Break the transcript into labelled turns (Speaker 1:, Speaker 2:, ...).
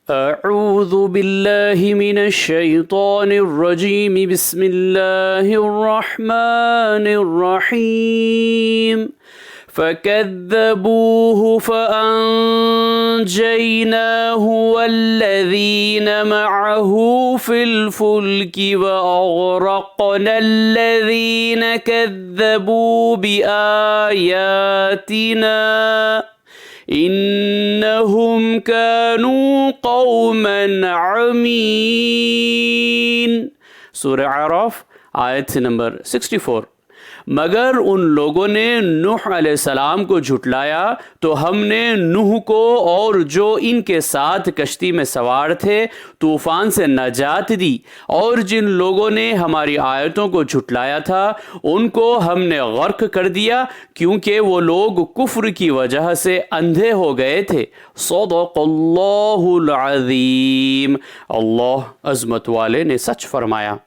Speaker 1: अऊज़ु बिल्लाहि मिनश शैतानिर रजीम बिस्मिल्लाहिर रहमानिर रहीम फ़कज़्ज़बूहु फ़अंजयनाहु वल्लज़ीन मअहु फ़िल फ़ुल्कि वअग़रक़नल्लज़ीन कज़्ज़बू बिआयातिना इन्नहुम कानू कौमन अमीन। सूरह आराफ आयत नंबर 64। मगर उन लोगों ने नूह अलैहिस्सलाम को झुटलाया तो हमने नूह को और जो इनके साथ कश्ती में सवार थे तूफान से नजात दी, और जिन लोगों ने हमारी आयतों को झुटलाया था उनको हमने गर्क कर दिया, क्योंकि वो लोग कुफ्र की वजह से अंधे हो गए थे। सदक़ल्लाहुल अज़ीम। अल्लाह अज़मत वाले ने सच फरमाया।